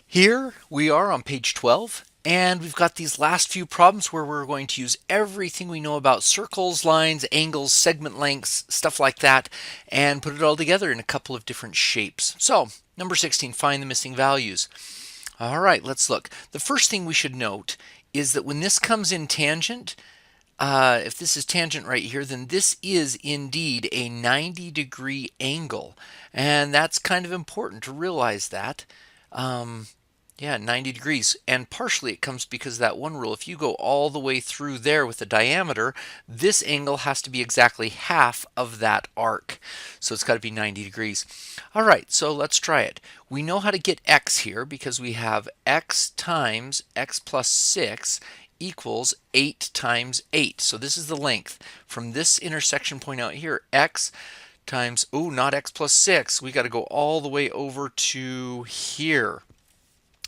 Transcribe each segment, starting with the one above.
Here we are on page 12, and we've got these last few problems where we're going to use everything we know about circles, lines, angles, segment lengths, stuff like that, and put it all together in a couple of different shapes. So, number 16, find the missing values. All right, let's look. The first thing we should note is that when this comes in tangent, if this is tangent right here, then this is indeed a 90-degree angle. And that's kind of important to realize that. Yeah, 90 degrees. And partially it comes because of that one rule. If you go all the way through there with the diameter, this angle has to be exactly half of that arc. So it's got to be 90 degrees. All right, so let's try it. We know how to get x here because we have x times x plus 6 equals 8 times 8. So this is the length from this intersection point out here, x times, oh, not x plus 6. We got to go all the way over to here.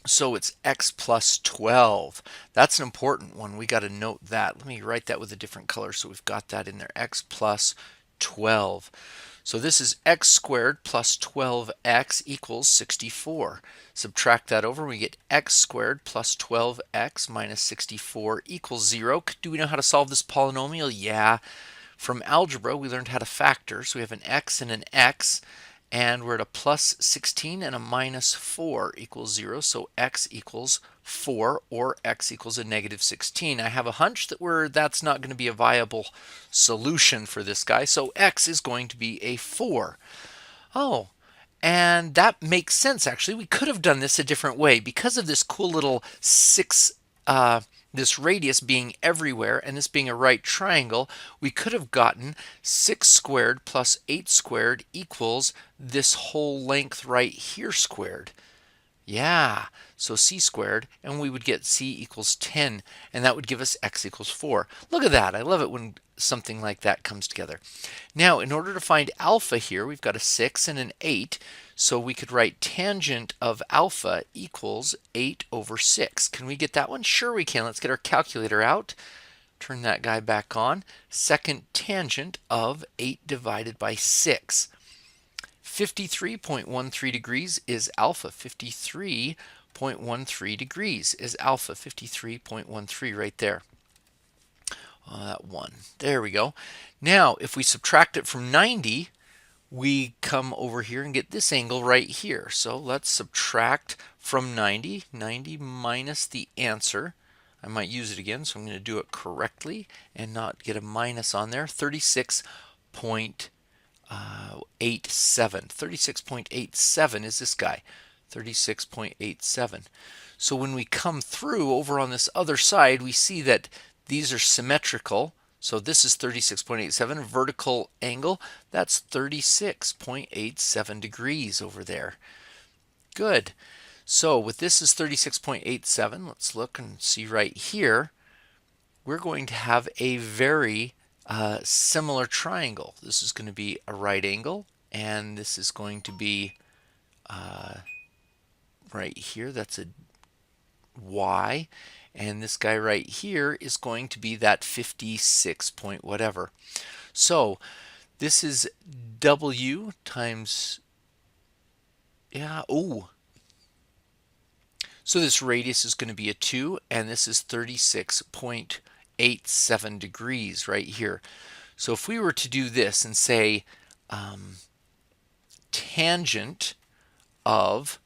So it's x plus 12. That's an important one. We got to note that. Let me write that with a different color so we've got that in there. X plus 12. So this is x squared plus 12x equals 64. Subtract that over, we get x squared plus 12x minus 64 equals 0. Do we know how to solve this polynomial? Yeah. From algebra, we learned how to factor. So we have an x and an x, and we're at a plus 16 and a minus 4 equals 0. So x equals 4 or x equals a negative 16. I have a hunch that that's not going to be a viable solution for this guy. So x is going to be a 4. Oh, and that makes sense actually. We could have done this a different way because of this cool little this radius being everywhere and this being a right triangle. We could have gotten 6 squared plus 8 squared equals this whole length right here squared. Yeah, so c squared, and we would get c equals 10, and that would give us x equals 4. Look at that. I love it when something like that comes together. Now, in order to find alpha here, we've got a 6 and an 8, so we could write tangent of alpha equals 8 over 6. Can we get that one? Sure we can. Let's get our calculator out. Turn that guy back on. Second tangent of 8 divided by 6. 53.13 degrees is alpha. 53.13 degrees is alpha. 53.13 right there. That one. There we go. Now, if we subtract it from 90, we come over here and get this angle right here. So let's subtract from 90. 90 minus the answer. I might use it again, so I'm going to do it correctly and not get a minus on there. 36.87. 36.87 is this guy. 36.87. So when we come through over on this other side, we see that these are symmetrical. So this is 36.87 vertical angle. That's 36.87 degrees over there. Good. So with this is 36.87, let's look and see right here. We're going to have a very similar triangle. This is going to be a right angle, and this is going to be right here. That's a y, and this guy right here is going to be that 56 point whatever. So this is w times, yeah, oh. So this radius is going to be a 2, and this is 36.87 degrees right here. So if we were to do this and say tangent of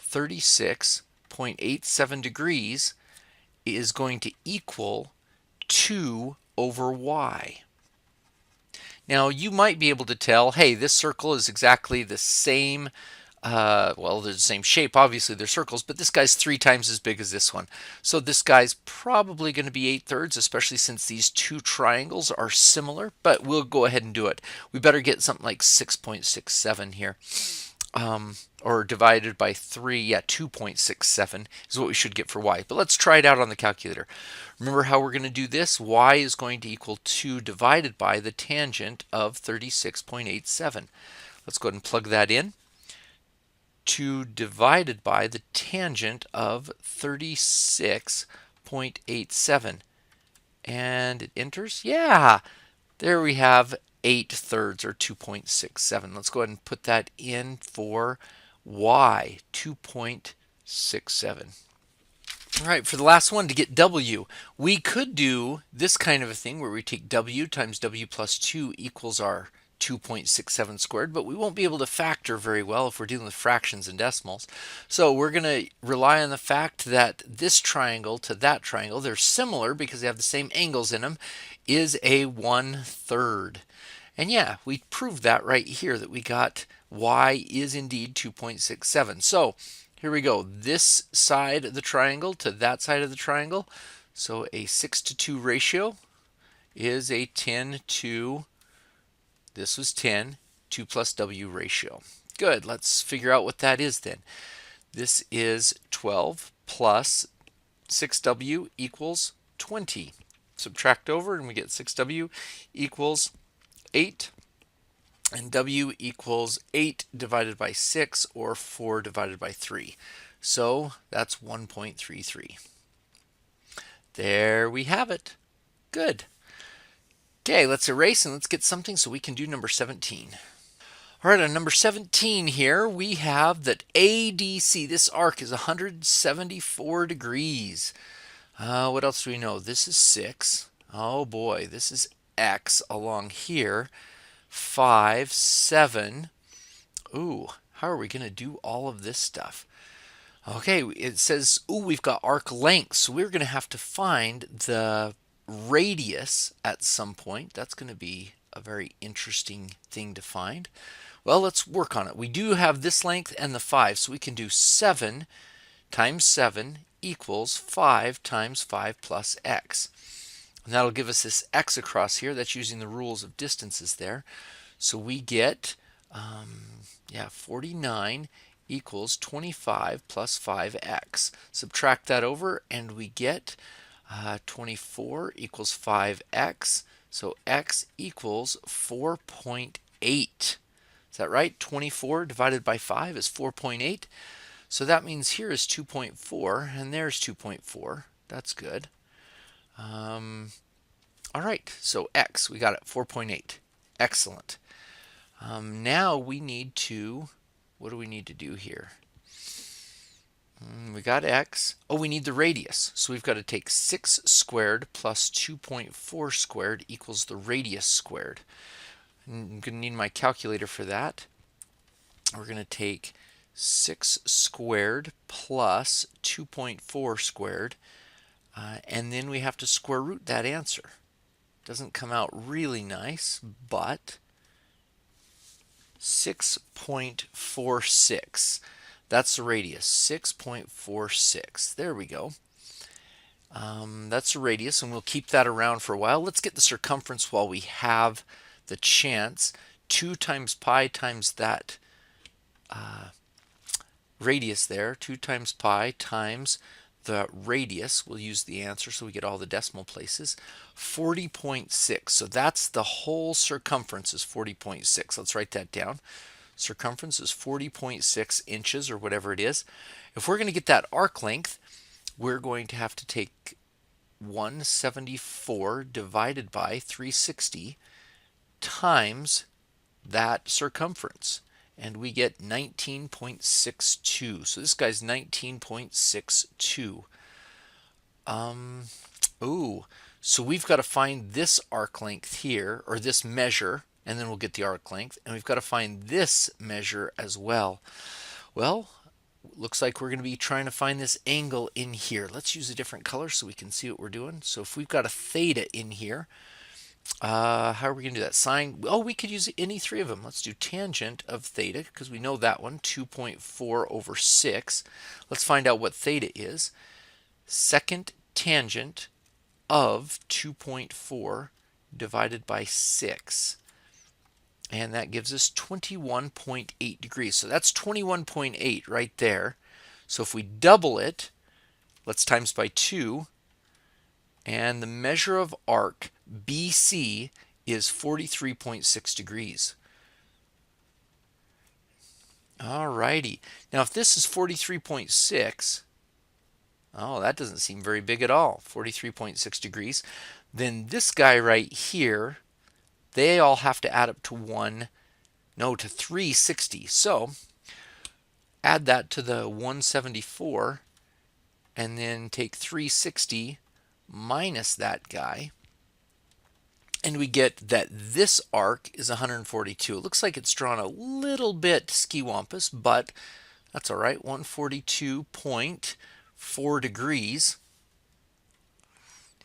36.87 degrees is going to equal 2 over y. Now you might be able to tell, hey, this circle is exactly the same. Well, they're the same shape, obviously they're circles, but this guy's 3 times as big as this one. So this guy's probably going to be 8/3, especially since these two triangles are similar, but we'll go ahead and do it. We better get something like 6.67 here. Or divided by 3, yeah, 2.67 is what we should get for y. But let's try it out on the calculator. Remember how we're going to do this? Y is going to equal 2 divided by the tangent of 36.87. Let's go ahead and plug that in. 2 divided by the tangent of 36.87. And it enters? Yeah! There we have 8/3 or 2.67. Let's go ahead and put that in for y, 2.67. 7. All right, for the last one, to get W, we could do this kind of a thing where we take W times W plus 2 equals our 2.67 squared, but we won't be able to factor very well if we're dealing with fractions and decimals. So we're going to rely on the fact that this triangle to that triangle, they're similar because they have the same angles in them, is a 1/3. And yeah, we proved that right here, that we got y is indeed 2.67. So here we go. This side of the triangle to that side of the triangle. So a 6:2 ratio is a 10 to, this was 10, 2 plus W ratio. Good. Let's figure out what that is then. This is 12 plus 6W equals 20. Subtract over and we get 6W equals 8. And W equals 8 divided by 6, or 4 divided by 3. So that's 1.33. There we have it. Good. Okay, let's erase and let's get something so we can do number 17. All right, on number 17 here, we have that ADC, this arc is 174 degrees. What else do we know? This is 6. Oh boy, this is X along here. 5, 7. Ooh, how are we going to do all of this stuff? Okay, it says, ooh, we've got arc length, so we're going to have to find the radius at some point. That's going to be a very interesting thing to find. Well, let's work on it. We do have this length and the 5, so we can do 7 times 7 equals 5 times 5 plus x. And that'll give us this x across here. That's using the rules of distances there. So we get, 49 equals 25 plus 5x. Subtract that over and we get 24 equals 5x. So x equals 4.8. Is that right? 24 divided by 5 is 4.8. So that means here is 2.4 and there's 2.4. That's good. All right, so x, we got it, 4.8. Excellent. Now we need to, what do we need to do here? We got x. Oh, we need the radius. So we've got to take 6 squared plus 2.4 squared equals the radius squared. I'm going to need my calculator for that. We're going to take 6 squared plus 2.4 squared, and then we have to square root that answer. Doesn't come out really nice, but 6.46. That's the radius, 6.46. There we go. That's the radius, and we'll keep that around for a while. Let's get the circumference while we have the chance. 2 times pi times that radius there, 2 times pi times the radius, we'll use the answer so we get all the decimal places, 40.6. So that's the whole circumference is 40.6. Let's write that down. Circumference is 40.6 inches or whatever it is. If we're going to get that arc length, we're going to have to take 174 divided by 360 times that circumference. And we get 19.62. So this guy's 19.62. So we've got to find this arc length here, or this measure, and then we'll get the arc length. And we've got to find this measure as well. Well, looks like we're going to be trying to find this angle in here. Let's use a different color so we can see what we're doing. So if we've got a theta in here, how are we going to do that? Sine, oh, we could use any three of them. Let's do tangent of theta, because we know that one, 2.4 over 6. Let's find out what theta is. Second tangent of 2.4 divided by 6. And that gives us 21.8 degrees. So that's 21.8 right there. So if we double it, let's times by 2. And the measure of arc, BC, is 43.6 degrees. Alrighty. Now if this is 43.6, oh, that doesn't seem very big at all, 43.6 degrees, then this guy right here, they all have to add up to to 360. So add that to the 174, and then take 360 minus that guy, and we get that this arc is 142. It looks like it's drawn a little bit skiwampus, but that's all right. 142.4 degrees.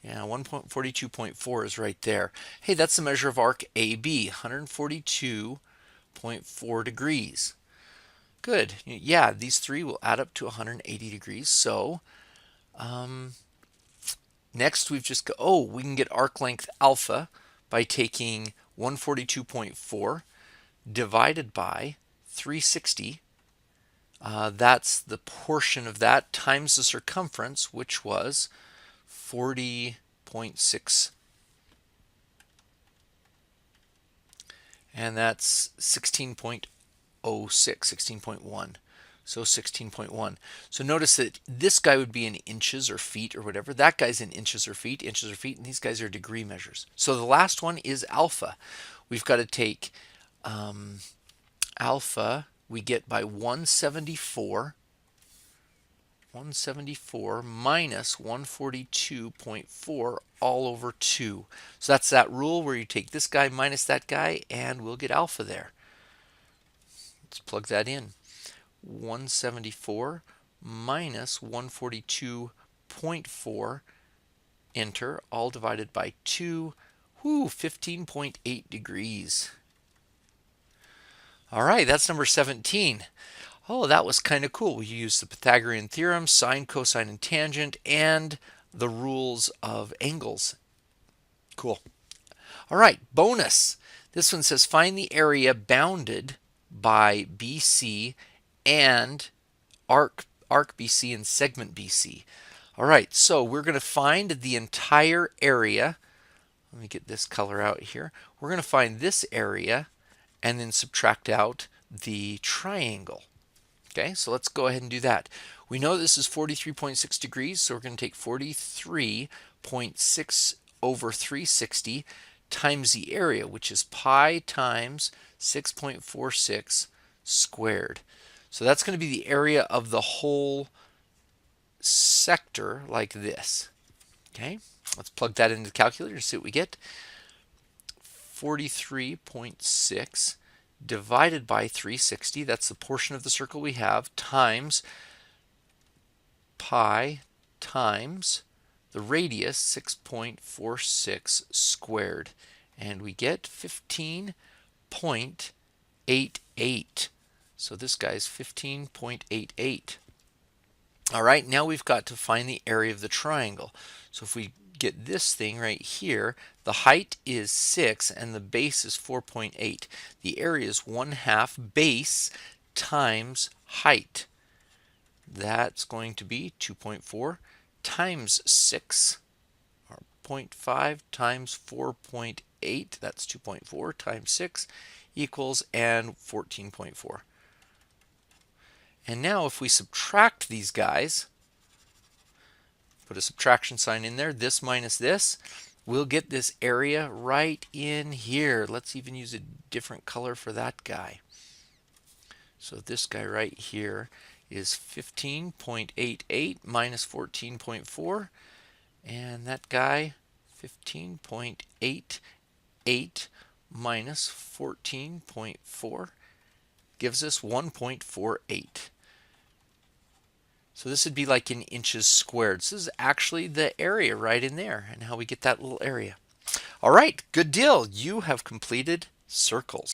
Yeah, 142.4 is right there. Hey, that's the measure of arc AB, 142.4 degrees. Good. Yeah, these three will add up to 180 degrees. So next we've just got, we can get arc length alpha by taking 142.4 divided by 360. That's the portion of that times the circumference, which was 40.6. And that's 16.06, 16.1. So 16.1. So notice that this guy would be in inches or feet or whatever. That guy's in inches or feet, and these guys are degree measures. So the last one is alpha. We've got to take alpha, we get by 174 minus 142.4 all over 2. So that's that rule where you take this guy minus that guy, and we'll get alpha there. Let's plug that in. 174 minus 142.4, enter, all divided by 2. 15.8 degrees. All right, that's number 17. Oh, that was kind of cool. We used the Pythagorean theorem, sine, cosine, and tangent, and the rules of angles. Cool. All right, bonus. This one says find the area bounded by BC and arc BC and segment BC. All right, so we're going to find the entire area. Let me get this color out here. We're going to find this area and then subtract out the triangle. Okay, so let's go ahead and do that. We know this is 43.6 degrees, so we're going to take 43.6 over 360 times the area, which is pi times 6.46 squared. So that's going to be the area of the whole sector, like this. Okay, let's plug that into the calculator and see what we get. 43.6 divided by 360, that's the portion of the circle we have, times pi times the radius, 6.46 squared. And we get 15.88. So this guy's 15.88. All right, now we've got to find the area of the triangle. So if we get this thing right here, the height is 6 and the base is 4.8. The area is 1/2 base times height. That's going to be 2.4 times 6, or 0.5 times 4.8. That's 2.4 times 6 equals, and 14.4. And now if we subtract these guys, put a subtraction sign in there, this minus this, we'll get this area right in here. Let's even use a different color for that guy. So this guy right here is 15.88 minus 14.4, and that guy 15.88 minus 14.4 gives us 1.48. So this would be like in inches squared. So this is actually the area right in there, and how we get that little area. All right, good deal. You have completed circles.